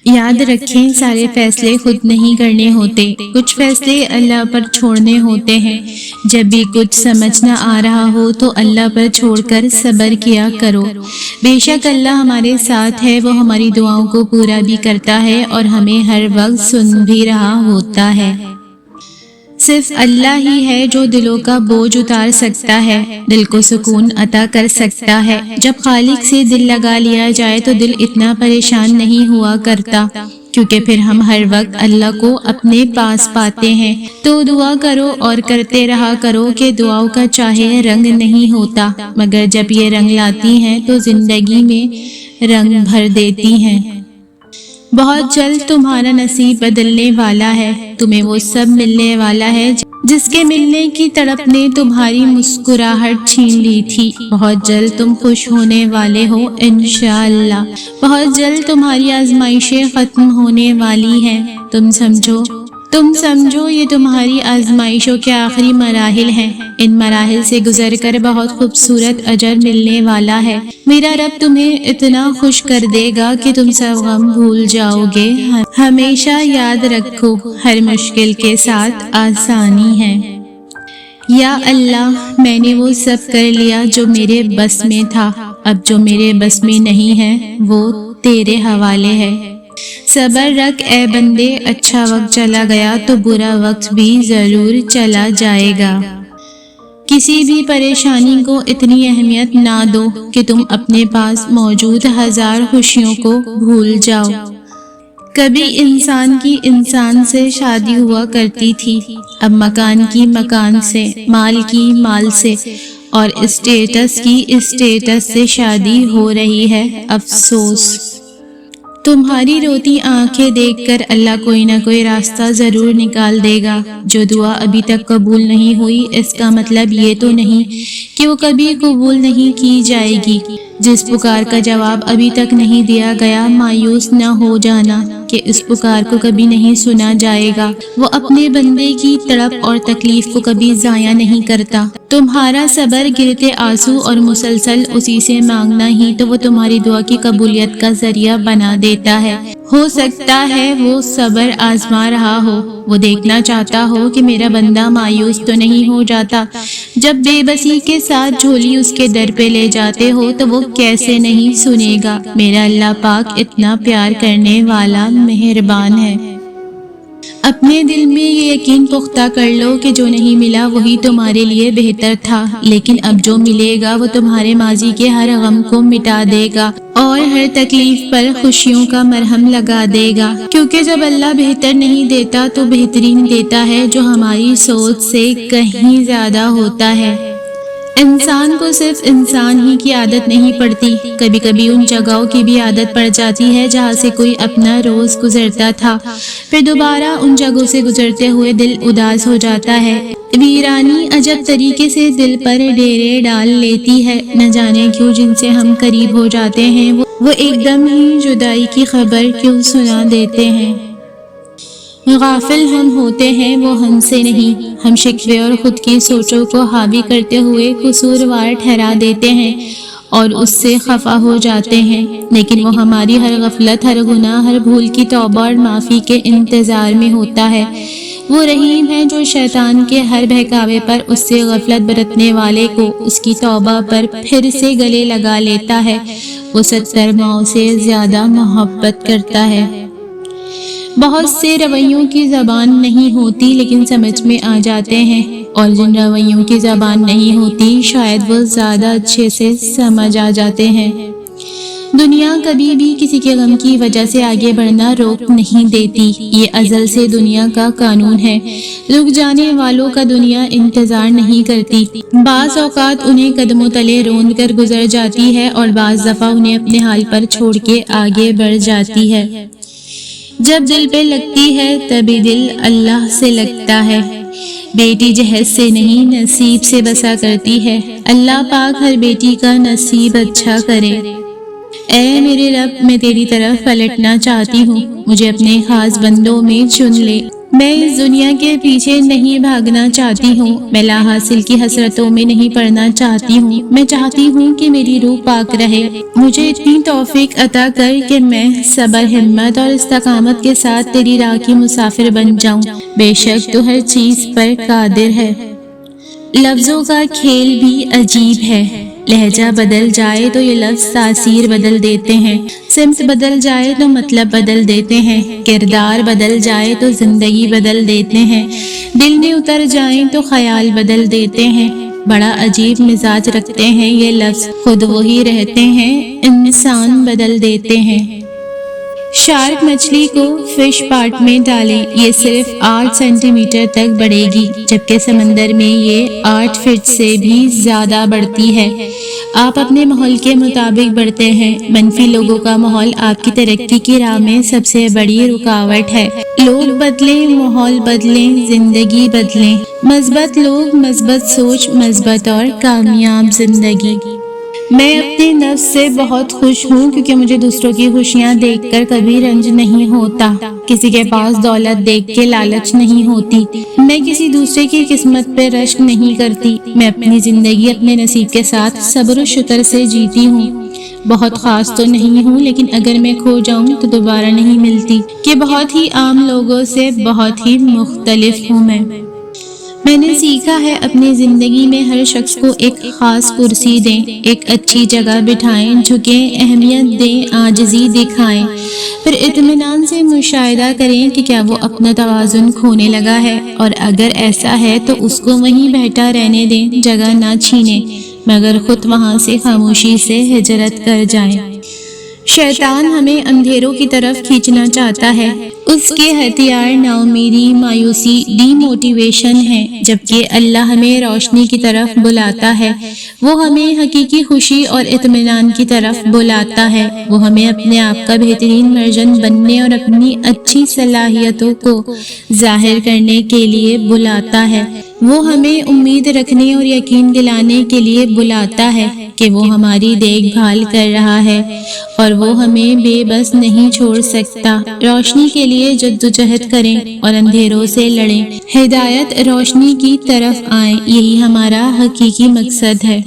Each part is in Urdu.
یاد رکھیں سارے فیصلے خود نہیں کرنے ہوتے، کچھ فیصلے اللہ پر چھوڑنے ہوتے ہیں۔ جب بھی کچھ سمجھ نہ آ رہا ہو تو اللہ پر چھوڑ کر صبر کیا کرو۔ بے شک اللہ ہمارے ساتھ ہے، وہ ہماری دعاؤں کو پورا بھی کرتا ہے اور ہمیں ہر وقت سن بھی رہا ہوتا ہے۔ صرف اللہ ہی ہے جو دلوں کا بوجھ اتار سکتا ہے، دل کو سکون عطا کر سکتا ہے۔ جب خالق سے دل لگا لیا جائے تو دل اتنا پریشان نہیں ہوا کرتا، کیونکہ پھر ہم ہر وقت اللہ کو اپنے پاس پاتے ہیں۔ تو دعا کرو اور کرتے رہا کرو کہ دعاؤں کا چاہے رنگ نہیں ہوتا، مگر جب یہ رنگ لاتی ہیں تو زندگی میں رنگ بھر دیتی ہیں۔ بہت جلد تمہارا نصیب بدلنے والا ہے، تمہیں وہ سب ملنے والا ہے جس کے ملنے کی تڑپ نے تمہاری مسکراہٹ چھین لی تھی۔ بہت جلد تم خوش ہونے والے ہو انشاءاللہ۔ بہت جلد تمہاری آزمائشیں ختم ہونے والی ہیں۔ تم سمجھو یہ تمہاری آزمائشوں کے آخری مراحل ہیں۔ ان مراحل سے گزر کر بہت خوبصورت اجر ملنے والا ہے۔ میرا رب تمہیں اتنا خوش کر دے گا کہ تم سب غم بھول جاؤ گے۔ ہمیشہ یاد رکھو، ہر مشکل کے ساتھ آسانی ہے۔ یا اللہ، میں نے وہ سب کر لیا جو میرے بس میں تھا، اب جو میرے بس میں نہیں ہے وہ تیرے حوالے ہے۔ صبر رکھ اے بندے، اچھا وقت چلا گیا تو برا وقت بھی ضرور چلا جائے گا۔ کسی بھی پریشانی کو اتنی اہمیت نہ دو کہ تم اپنے پاس موجود ہزار خوشیوں کو بھول جاؤ۔ کبھی انسان کی انسان سے شادی ہوا کرتی تھی، اب مکان کی مکان سے، مال کی مال سے اور اسٹیٹس کی اسٹیٹس سے شادی ہو رہی ہے۔ افسوس! تمہاری روتی آنکھیں دیکھ کر اللہ کوئی نہ کوئی راستہ ضرور نکال دے گا۔ جو دعا ابھی تک قبول نہیں ہوئی، اس کا مطلب یہ تو نہیں کہ وہ کبھی قبول نہیں کی جائے گی۔ جس پکار کا جواب ابھی تک نہیں دیا گیا، مایوس نہ ہو جانا کہ اس پکار کو کبھی نہیں سنا جائے گا۔ وہ اپنے بندے کی تڑپ اور تکلیف کو کبھی ضائع نہیں کرتا۔ تمہارا صبر، گرتے آنسو اور مسلسل اسی سے مانگنا ہی تو وہ تمہاری دعا کی قبولیت کا ذریعہ بنا دیتا ہے۔ ہو سکتا ہے وہ صبر آزما رہا ہو، وہ دیکھنا چاہتا ہو کہ میرا بندہ مایوس تو نہیں ہو جاتا۔ جب بے بسی کے ساتھ جھولی اس کے در پہ لے جاتے ہو تو وہ کیسے نہیں سنے گا۔ میرا اللہ پاک اتنا پیار کرنے والا مہربان ہے۔ اپنے دل میں یہ یقین پختہ کر لو کہ جو نہیں ملا وہی تمہارے لیے بہتر تھا، لیکن اب جو ملے گا وہ تمہارے ماضی کے ہر غم کو مٹا دے گا اور ہر تکلیف پر خوشیوں کا مرہم لگا دے گا، کیونکہ جب اللہ بہتر نہیں دیتا تو بہترین دیتا ہے جو ہماری سوچ سے کہیں زیادہ ہوتا ہے۔ انسان کو صرف انسان ہی کی عادت نہیں پڑتی، کبھی کبھی ان جگہوں کی بھی عادت پڑ جاتی ہے جہاں سے کوئی اپنا روز گزرتا تھا، پھر دوبارہ ان جگہوں سے گزرتے ہوئے دل اداس ہو جاتا ہے۔ ویرانی عجب طریقے سے دل پر ڈیرے ڈال لیتی ہے، نہ جانے کیوں جن سے ہم قریب ہو جاتے ہیں وہ ایک دم ہی جدائی کی خبر کیوں سنا دیتے ہیں۔ غافل ہم ہوتے ہیں، وہ ہم سے نہیں۔ ہم شکوے اور خود کی سوچوں کو حاوی کرتے ہوئے قصوروار ٹھہرا دیتے ہیں اور اس سے خفا ہو جاتے ہیں، لیکن وہ ہماری ہر غفلت، ہر گناہ، ہر بھول کی توبہ اور معافی کے انتظار میں ہوتا ہے۔ وہ رحیم ہے جو شیطان کے ہر بہکاوے پر اس سے غفلت برتنے والے کو اس کی توبہ پر پھر سے گلے لگا لیتا ہے۔ وہ 70 ماؤں سے زیادہ محبت کرتا ہے۔ بہت سے رویوں کی زبان نہیں ہوتی لیکن سمجھ میں آ جاتے ہیں، اور جن رویوں کی زبان نہیں ہوتی شاید وہ زیادہ اچھے سے سمجھ آ جاتے ہیں۔ دنیا کبھی بھی کسی کے غم کی وجہ سے آگے بڑھنا روک نہیں دیتی، یہ ازل سے دنیا کا قانون ہے۔ رک جانے والوں کا دنیا انتظار نہیں کرتی، بعض اوقات انہیں قدموں تلے روند کر گزر جاتی ہے اور بعض دفعہ انہیں اپنے حال پر چھوڑ کے آگے بڑھ جاتی ہے۔ جب دل پہ لگتی ہے تبھی دل اللہ سے لگتا ہے۔ بیٹی جہیز سے نہیں نصیب سے بسا کرتی ہے، اللہ پاک ہر بیٹی کا نصیب اچھا کرے۔ اے میرے رب، میں تیری طرف پلٹنا چاہتی ہوں، مجھے اپنے خاص بندوں میں چن لے۔ میں اس دنیا کے پیچھے نہیں بھاگنا چاہتی ہوں، میں لا حاصل کی حسرتوں میں نہیں پڑنا چاہتی ہوں، میں چاہتی ہوں کہ میری روح پاک رہے۔ مجھے اتنی توفیق عطا کر کہ میں صبر، ہمت اور استقامت کے ساتھ تیری راہ کی مسافر بن جاؤں، بے شک تو ہر چیز پر قادر ہے۔ لفظوں کا کھیل بھی عجیب ہے، لہجہ بدل جائے تو یہ لفظ تاثیر بدل دیتے ہیں، سمت بدل جائے تو مطلب بدل دیتے ہیں، کردار بدل جائے تو زندگی بدل دیتے ہیں، دل میں اتر جائیں تو خیال بدل دیتے ہیں۔ بڑا عجیب مزاج رکھتے ہیں یہ لفظ، خود وہی رہتے ہیں، انسان بدل دیتے ہیں۔ شارک مچھلی کو فش پاٹ میں ڈالیں، یہ صرف 8 سینٹی میٹر تک بڑھے گی، جبکہ سمندر میں یہ 8 فٹ سے بھی زیادہ بڑھتی ہے۔ آپ اپنے ماحول کے مطابق بڑھتے ہیں، منفی لوگوں کا ماحول آپ کی ترقی کی راہ میں سب سے بڑی رکاوٹ ہے۔ لوگ بدلیں، ماحول بدلیں، زندگی بدلیں، مثبت لوگ، مثبت سوچ، مثبت اور کامیاب زندگی۔ میں اپنے نفس سے بہت خوش ہوں کیونکہ مجھے دوسروں کی خوشیاں دیکھ کر کبھی رنج نہیں ہوتا، کسی کے پاس دولت دیکھ کے لالچ نہیں ہوتی، میں کسی دوسرے کی قسمت پہ رشک نہیں کرتی، میں اپنی زندگی اپنے نصیب کے ساتھ صبر و شکر سے جیتی ہوں۔ بہت خاص تو نہیں ہوں، لیکن اگر میں کھو جاؤں تو دوبارہ نہیں ملتی، کہ بہت ہی عام لوگوں سے بہت ہی مختلف ہوں میں نے سیکھا ہے اپنی زندگی میں ہر شخص کو ایک خاص کرسی دیں، ایک اچھی جگہ بٹھائیں، جھکیں، اہمیت دیں، عاجزی دکھائیں، پھر اطمینان سے مشاہدہ کریں کہ کیا وہ اپنا توازن کھونے لگا ہے، اور اگر ایسا ہے تو اس کو وہیں بیٹھا رہنے دیں، جگہ نہ چھینیں، مگر خود وہاں سے خاموشی سے ہجرت کر جائیں۔ شیطان ہمیں اندھیروں کی طرف کھینچنا چاہتا ہے، اس کے ہتھیار نا امیدی، مایوسی، ڈی موٹیویشن ہے، جبکہ اللہ ہمیں روشنی کی طرف بلاتا ہے، وہ ہمیں حقیقی خوشی اور اطمینان کی طرف بلاتا ہے، وہ ہمیں اپنے آپ کا بہترین ورژن بننے اور اپنی اچھی صلاحیتوں کو ظاہر کرنے کے لیے بلاتا ہے، وہ ہمیں امید رکھنے اور یقین دلانے کے لیے بلاتا ہے کہ وہ ہماری دیکھ بھال کر رہا ہے اور وہ ہمیں بے بس نہیں چھوڑ سکتا۔ روشنی کے لیے جدوجہد کریں اور اندھیروں سے لڑیں، ہدایت روشنی کی طرف آئیں، یہی ہمارا حقیقی مقصد ہے۔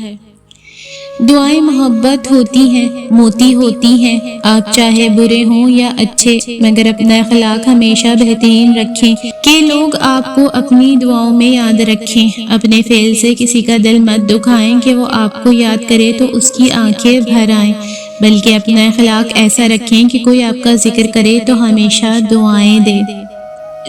دعائیں محبت ہوتی ہیں، موتی ہوتی ہیں، آپ چاہے برے ہوں یا اچھے، مگر اپنا اخلاق ہمیشہ بہترین رکھیں کہ لوگ آپ کو اپنی دعاؤں میں یاد رکھیں۔ اپنے فعل سے کسی کا دل مت دکھائیں کہ وہ آپ کو یاد کرے تو اس کی آنکھیں بھر آئیں، بلکہ اپنا اخلاق ایسا رکھیں کہ کوئی آپ کا ذکر کرے تو ہمیشہ دعائیں دے۔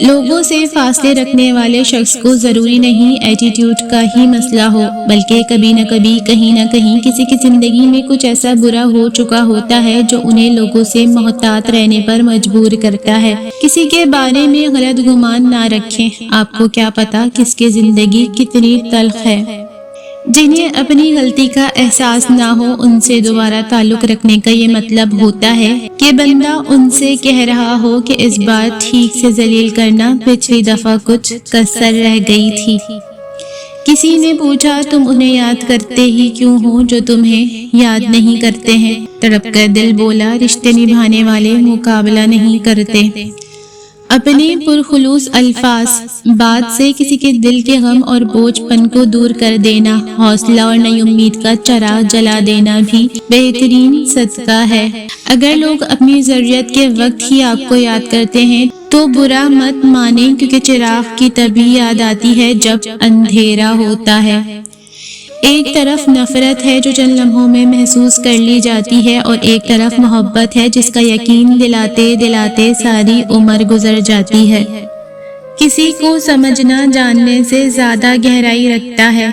لوگوں سے فاصلے رکھنے والے شخص کو ضروری نہیں ایٹیٹیوڈ کا ہی مسئلہ ہو، بلکہ کبھی نہ کبھی کہیں نہ کہیں کسی کی زندگی میں کچھ ایسا برا ہو چکا ہوتا ہے جو انہیں لوگوں سے محتاط رہنے پر مجبور کرتا ہے۔ کسی کے بارے میں غلط گمان نہ رکھیں، آپ کو کیا پتا کس کی زندگی کتنی تلخ ہے۔ جنہیں اپنی غلطی کا احساس نہ ہو ان سے دوبارہ تعلق رکھنے کا یہ مطلب ہوتا ہے کہ بندہ ان سے کہہ رہا ہو کہ اس بار ٹھیک سے ذلیل کرنا پچھلی دفعہ کچھ کسر رہ گئی تھی۔ کسی نے پوچھا تم انہیں یاد کرتے ہی کیوں ہو جو تمہیں یاد نہیں کرتے ہیں؟ تڑپ کر دل بولا رشتے نبھانے والے مقابلہ نہیں کرتے۔ اپنے پرخلوص الفاظ بات سے کسی کے دل کے غم اور بوجھ پن کو دور کر دینا، حوصلہ اور نئی امید کا چراغ جلا دینا بھی بہترین صدقہ ہے۔ اگر لوگ اپنی ضرورت کے وقت ہی آپ کو یاد کرتے ہیں تو برا مت مانیں، کیونکہ چراغ کی تبھی یاد آتی ہے جب اندھیرا ہوتا ہے۔ ایک طرف نفرت ہے جو چند لمحوں میں محسوس کر لی جاتی ہے، اور ایک طرف محبت ہے جس کا یقین دلاتے دلاتے ساری عمر گزر جاتی ہے۔ کسی کو سمجھنا جاننے سے زیادہ گہرائی رکھتا ہے۔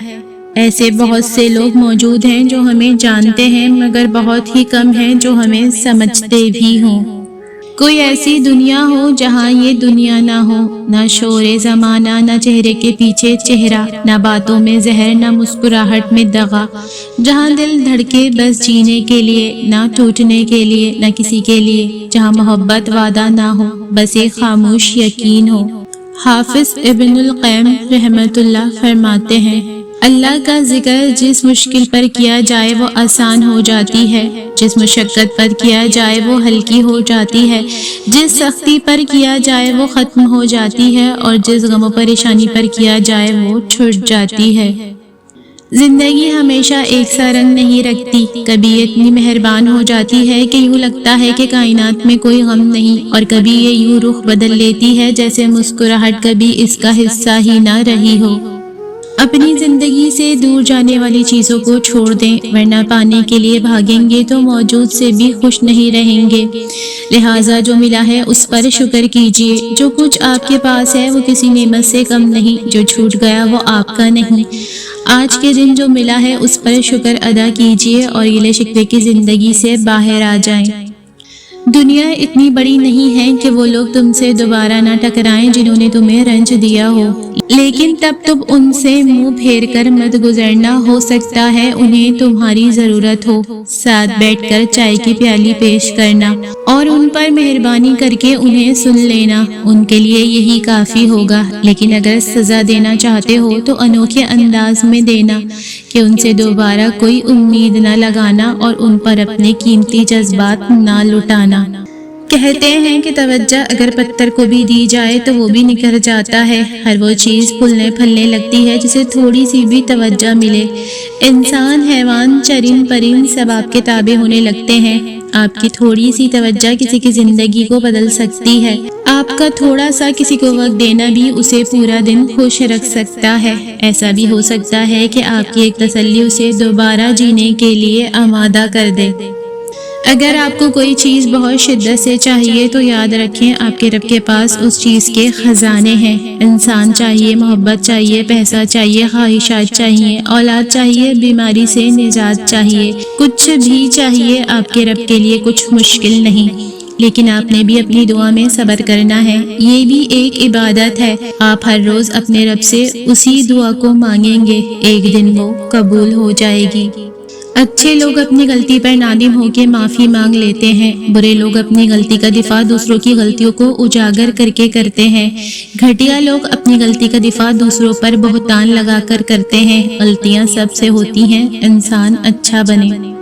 ایسے بہت سے لوگ موجود ہیں جو ہمیں جانتے ہیں مگر بہت ہی کم ہیں جو ہمیں سمجھتے بھی ہوں۔ کوئی ایسی دنیا ہو جہاں یہ دنیا نہ ہو، نہ شور زمانہ، نہ چہرے کے پیچھے چہرہ، نہ باتوں میں زہر، نہ مسکراہٹ میں دغا، جہاں دل دھڑکے بس جینے کے لیے، نہ ٹوٹنے کے لیے، نہ کسی کے لیے، جہاں محبت وعدہ نہ ہو، بس ایک خاموش یقین ہو۔ حافظ ابن القیم رحمۃ اللہ فرماتے ہیں، اللہ کا ذکر جس مشکل پر کیا جائے وہ آسان ہو جاتی ہے، جس مشقت پر کیا جائے وہ ہلکی ہو جاتی ہے، جس سختی پر کیا جائے وہ ختم ہو جاتی ہے، اور جس غم و پریشانی پر کیا جائے وہ چھٹ جاتی ہے۔ زندگی ہمیشہ ایک سا رنگ نہیں رکھتی، کبھی یہ اتنی مہربان ہو جاتی ہے کہ یوں لگتا ہے کہ کائنات میں کوئی غم نہیں، اور کبھی یہ یوں رخ بدل لیتی ہے جیسے مسکراہٹ کبھی اس کا حصہ ہی نہ رہی ہو۔ اپنی زندگی سے دور جانے والی چیزوں کو چھوڑ دیں، ورنہ پانے کے لیے بھاگیں گے تو موجود سے بھی خوش نہیں رہیں گے۔ لہٰذا جو ملا ہے اس پر شکر کیجیے، جو کچھ آپ کے پاس ہے وہ کسی نعمت سے کم نہیں، جو چھوٹ گیا وہ آپ کا نہیں۔ آج کے دن جو ملا ہے اس پر شکر ادا کیجیے اور گلے شکوے کی زندگی سے باہر آ جائیں۔ دنیا اتنی بڑی نہیں ہے کہ وہ لوگ تم سے دوبارہ نہ ٹکرائیں جنہوں نے تمہیں رنج دیا ہو، لیکن تب تم ان سے منہ پھیر کر مت گزرنا، ہو سکتا ہے انہیں تمہاری ضرورت ہو۔ ساتھ بیٹھ کر چائے کی پیالی پیش کرنا اور ان پر مہربانی کر کے انہیں سن لینا، ان کے لیے یہی کافی ہوگا۔ لیکن اگر سزا دینا چاہتے ہو تو انوکھے انداز میں دینا کہ ان سے دوبارہ کوئی امید نہ لگانا اور ان پر اپنے قیمتی جذبات نہ لٹانا۔ کہتے ہیں کہ توجہ اگر پتھر کو بھی دی جائے تو وہ بھی نکھر جاتا ہے۔ ہر وہ چیز پھولنے پھلنے لگتی ہے جسے تھوڑی سی بھی توجہ ملے۔ انسان، حیوان، چرند پرند سب آپ کے تابع ہونے لگتے ہیں۔ آپ کی تھوڑی سی توجہ کسی کی زندگی کو بدل سکتی ہے۔ آپ کا تھوڑا سا کسی کو وقت دینا بھی اسے پورا دن خوش رکھ سکتا ہے۔ ایسا بھی ہو سکتا ہے کہ آپ کی ایک تسلی اسے دوبارہ جینے کے لیے آمادہ کر دے۔ اگر آپ کو کوئی چیز بہت شدت سے چاہیے تو یاد رکھیں آپ کے رب کے پاس اس چیز کے خزانے ہیں۔ انسان چاہیے، محبت چاہیے، پیسہ چاہیے، خواہشات چاہیے، اولاد چاہیے، بیماری سے نجات چاہیے، کچھ بھی چاہیے، آپ کے رب کے لیے کچھ مشکل نہیں۔ لیکن آپ نے بھی اپنی دعا میں صبر کرنا ہے، یہ بھی ایک عبادت ہے۔ آپ ہر روز اپنے رب سے اسی دعا کو مانگیں گے، ایک دن وہ قبول ہو جائے گی۔ اچھے لوگ اپنی غلطی پر نادم ہو کے معافی مانگ لیتے ہیں، برے لوگ اپنی غلطی کا دفاع دوسروں کی غلطیوں کو اجاگر کر کے کرتے ہیں۔ گھٹیا لوگ اپنی غلطی کا دفاع دوسروں پر بہتان لگا کر کرتے ہیں۔ غلطیاں سب سے ہوتی ہیں، انسان اچھا بنے۔